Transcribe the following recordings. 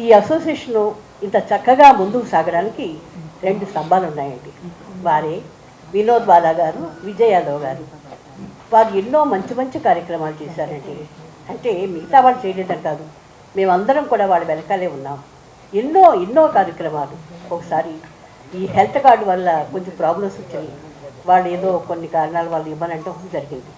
ఈ అసోసియేషను ఇంత చక్కగా ముందుకు సాగడానికి 2 స్తంభాలు ఉన్నాయండి. వారే వినోద్ బాలా గారు, విజయ్ యాదవ్ గారు. వారు ఎన్నో మంచి మంచి కార్యక్రమాలు చేశారండి. అంటే మిగతా వాళ్ళు చేయలేదని కాదు, మేమందరం కూడా వాళ్ళ వెనకాలే ఉన్నాం. ఎన్నో ఎన్నో కార్యక్రమాలు. ఒకసారి ఈ హెల్త్ కార్డు వల్ల కొంచెం ప్రాబ్లమ్స్ వచ్చాయి. వాళ్ళు ఏదో కొన్ని కారణాల వల్ల ఇవ్వనంటే జరిగింది.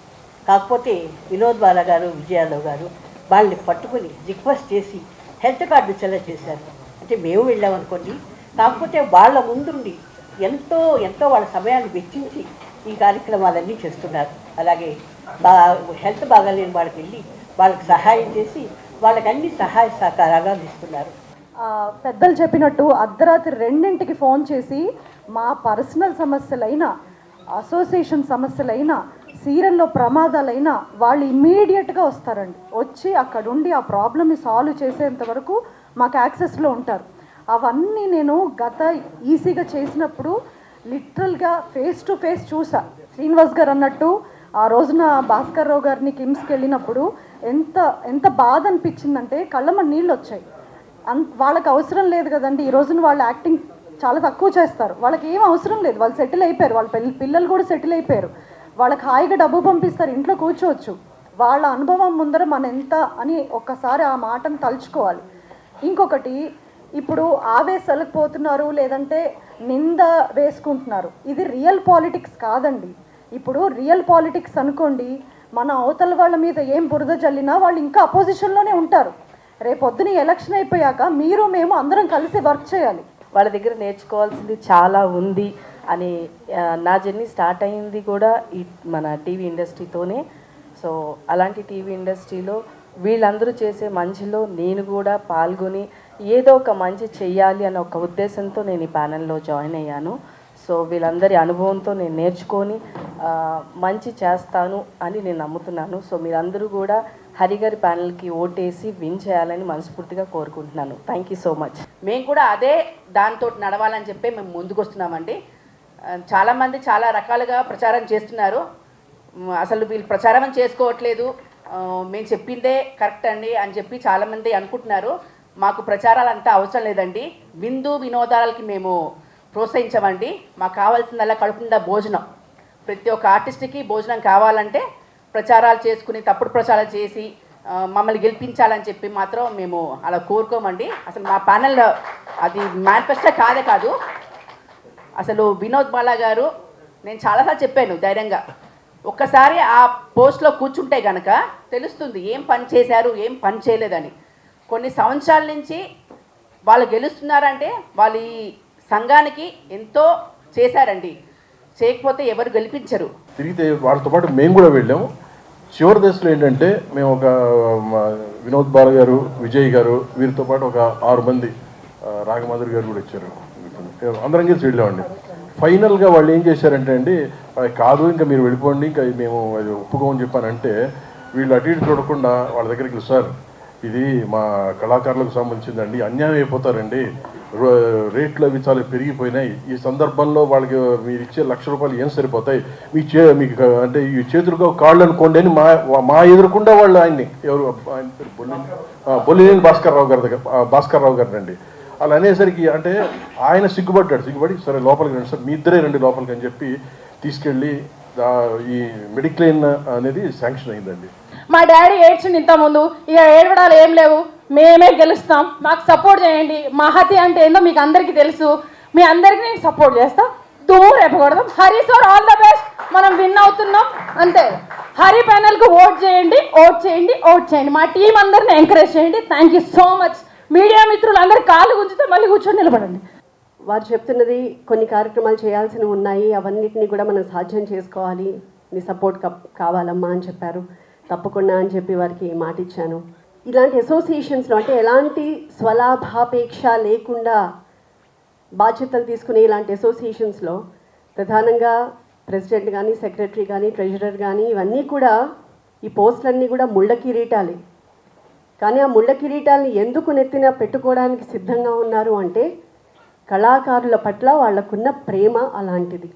కాకపోతే వినోద్ బాలా గారు, విజయ్ యాదవ్ గారు వాళ్ళని పట్టుకుని రిక్వెస్ట్ చేసి హెల్త్ కార్డు ఇచ్చేలా చేశారు. అంటే మేము వెళ్ళామనుకోండి, కాకపోతే వాళ్ళ ముందుండి ఎంతో ఎంతో వాళ్ళ సమయాన్ని వెచ్చించి ఈ కార్యక్రమాలన్నీ చేస్తున్నారు. అలాగే హెల్త్ బాగాలేని వాళ్ళకి వెళ్ళి వాళ్ళకి సహాయం చేసి వాళ్ళకి అన్ని సహాయ సహకారాలు అందిస్తున్నారు. పెద్దలు చెప్పినట్టు అర్ధరాత్రి 2ంటికి ఫోన్ చేసి మా పర్సనల్ సమస్యలైనా, అసోసియేషన్ సమస్యలైనా, సీరియల్లో ప్రమాదాలైనా వాళ్ళు ఇమ్మీడియట్గా వస్తారండి. వచ్చి అక్కడుండి ఆ ప్రాబ్లమ్ని సాల్వ్ చేసేంత వరకు మాకు యాక్సెస్లో ఉంటారు. అవన్నీ నేను గత ఈసీగా చేసినప్పుడు లిటరల్గా ఫేస్ టు ఫేస్ చూసా. శ్రీనివాస్ గారు అన్నట్టు ఆ రోజున భాస్కర్ రావు గారిని కిమ్స్కి వెళ్ళినప్పుడు ఎంత ఎంత బాధ అనిపించిందంటే కళ్ళమ్మ నీళ్ళు వచ్చాయి. వాళ్ళకి అవసరం లేదు కదండి. ఈ రోజున వాళ్ళు యాక్టింగ్ చాలా తక్కువ చేస్తారు. వాళ్ళకి ఏం అవసరం లేదు, వాళ్ళు సెటిల్ అయిపోయారు, వాళ్ళ పిల్లలు కూడా సెటిల్ అయిపోయారు. వాళ్ళకి హాయిగా డబ్బు పంపిస్తారు, ఇంట్లో కూర్చోవచ్చు. వాళ్ళ అనుభవం ముందర మన ఎంత అని ఒక్కసారి ఆ మాటను తలుచుకోవాలి. ఇంకొకటి, ఇప్పుడు ఆవేశాలకు పోతున్నారు, లేదంటే నింద వేసుకుంటున్నారు. ఇది రియల్ పాలిటిక్స్ కాదండి. ఇప్పుడు రియల్ పాలిటిక్స్ అనుకోండి, మన అవతల వాళ్ళ మీద ఏం బురద జల్లినా వాళ్ళు ఇంకా అపోజిషన్లోనే ఉంటారు. రేపొద్దున ఎలక్షన్ అయిపోయాక మీరు మేము అందరం కలిసి వర్క్ చేయాలి. వాళ్ళ దగ్గర నేర్చుకోవాల్సింది చాలా ఉంది అని నా జర్నీ స్టార్ట్ అయింది కూడా ఈ మన టీవీ ఇండస్ట్రీతోనే. సో అలాంటి టీవీ ఇండస్ట్రీలో వీళ్ళందరూ చేసే మంచిలో నేను కూడా పాల్గొని ఏదో ఒక మంచి చెయ్యాలి అన్న ఒక ఉద్దేశంతో నేను ఈ ప్యానెల్లో జాయిన్ అయ్యాను. సో వీళ్ళందరి అనుభవంతో నేను నేర్చుకొని మంచి చేస్తాను అని నేను నమ్ముతున్నాను. సో మీరందరూ కూడా హరిగారి ప్యానెల్కి ఓటేసి విన్ చేయాలని మనస్ఫూర్తిగా కోరుకుంటున్నాను. Thank you so much. మేము కూడా అదే దాంతో నడవాలని చెప్పి మేము ముందుకు వస్తున్నామండి. చాలామంది చాలా రకాలుగా ప్రచారం చేస్తున్నారు. అసలు వీళ్ళు ప్రచారం చేసుకోవట్లేదు, మేము చెప్పిందే కరెక్ట్ అండి అని చెప్పి చాలామంది అనుకుంటున్నారు. మాకు ప్రచారాలు అంతా అవసరం లేదండి. విందు వినోదాలకి మేము ప్రోత్సహించమండి. మాకు కావాల్సిందల్లా కడుపుండా భోజనం. ప్రతి ఒక్క ఆర్టిస్ట్కి భోజనం కావాలంటే ప్రచారాలు చేసుకుని తప్పుడు ప్రచారాలు చేసి మమ్మల్ని గెలిపించాలని చెప్పి మాత్రం మేము అలా కోరుకోమండి. అసలు మా ప్యానెల్ అది మేనిఫెస్టో కాదు. అసలు వినోద్ బాలా గారు, నేను చాలాసార్లు చెప్పాను ధైర్యంగా, ఒక్కసారి ఆ పోస్ట్లో కూర్చుంటే కనుక తెలుస్తుంది ఏం పని చేశారు, ఏం పని చేయలేదని. కొన్ని సంవత్సరాల నుంచి వాళ్ళు గెలుస్తున్నారంటే వాళ్ళు ఈ సంఘానికి ఎంతో చేశారండి. చేయకపోతే ఎవరు గెలిపించరు. తిరిగితే వాళ్ళతో పాటు మేము కూడా వెళ్ళాము. చివరి దశలో ఏంటంటే మేము ఒక వినోద్ బాల గారు, విజయ్ గారు, వీరితో పాటు ఒక 6 మంది, రాగమాధురి గారు కూడా వచ్చారు, అందరం కలిసి వెళ్ళామండి. ఫైనల్గా వాళ్ళు ఏం చేశారంటే అండి, కాదు ఇంకా మీరు వెళ్ళిపోండి, ఇంకా మేము అది ఒప్పుకోమని చెప్పానంటే వీళ్ళు అటు ఇటు చూడకుండా వాళ్ళ దగ్గరికి, సార్ ఇది మా కళాకారులకు సంబంధించిందండి, అన్యాయం అయిపోతారండి, రేట్లు అవి చాలా పెరిగిపోయినాయి, ఈ సందర్భంలో వాళ్ళకి మీరు ఇచ్చే ₹1,00,000 ఏం సరిపోతాయి, మీకు అంటే ఈ చేతులుగా కాళ్ళు అనుకోండి అని మా ఎదురుకుండా వాళ్ళు ఆయన్ని, ఎవరు ఆయన పేరు బొల్లినేని భాస్కర్ రావు గారు అండి. అలా అనేసరికి అంటే ఆయన సిగ్గుపడి సరే లోపలికి రండి సార్, మీ ఇద్దరే రండి లోపలికి అని చెప్పి తీసుకెళ్ళి ఈ మెడిక్లెయిమ్ అనేది శాంక్షన్ అయిందండి. మా డాడీ ఏడ్చింది ఇంతకుముందు, ఇక ఏడవడాలు ఏం లేవు, మేమే గెలుస్తాం, మాకు సపోర్ట్ చేయండి, మహతి అంటే ఏందో మీకు అందరికీ తెలుసు, మీ అందరికీ నేను సపోర్ట్ చేస్తా, దుమ్ము రేపకూడదాం. Hari sir all the best, మనం విన్ అవుతున్నాం అంతే. హరి ప్యానెల్కు ఓట్ చేయండి. మా టీం అందరిని ఎంకరేజ్ చేయండి. Thank you so much. Media మిత్రులు అందరు కాళ్ళు గుంజితే మళ్ళీ కూర్చొని నిలబడండి. వారు చెప్తున్నది కొన్ని కార్యక్రమాలు చేయాల్సినవి ఉన్నాయి, అవన్నిటిని కూడా మనం సాధ్యం చేసుకోవాలి, నీ సపోర్ట్ కావాలమ్మా అని చెప్పారు. తప్పకుండా అని చెప్పి వారికి మాట ఇచ్చాను. ఇలాంటి అసోసియేషన్స్లో అంటే ఎలాంటి స్వలాభాపేక్ష లేకుండా బాధ్యతలు తీసుకునే ఇలాంటి అసోసియేషన్స్లో ప్రధానంగా ప్రెసిడెంట్ కానీ, సెక్రటరీ కానీ, ట్రెజరర్ కానీ, ఇవన్నీ కూడా ఈ పోస్టులన్నీ కూడా ముళ్ళ కిరీటాలే. కానీ ఆ ముళ్ళ కిరీటాలని ఎందుకు నెత్తిన పెట్టుకోవడానికి సిద్ధంగా ఉన్నారు అంటే కళాకారుల పట్ల వాళ్ళకున్న ప్రేమ అలాంటిది.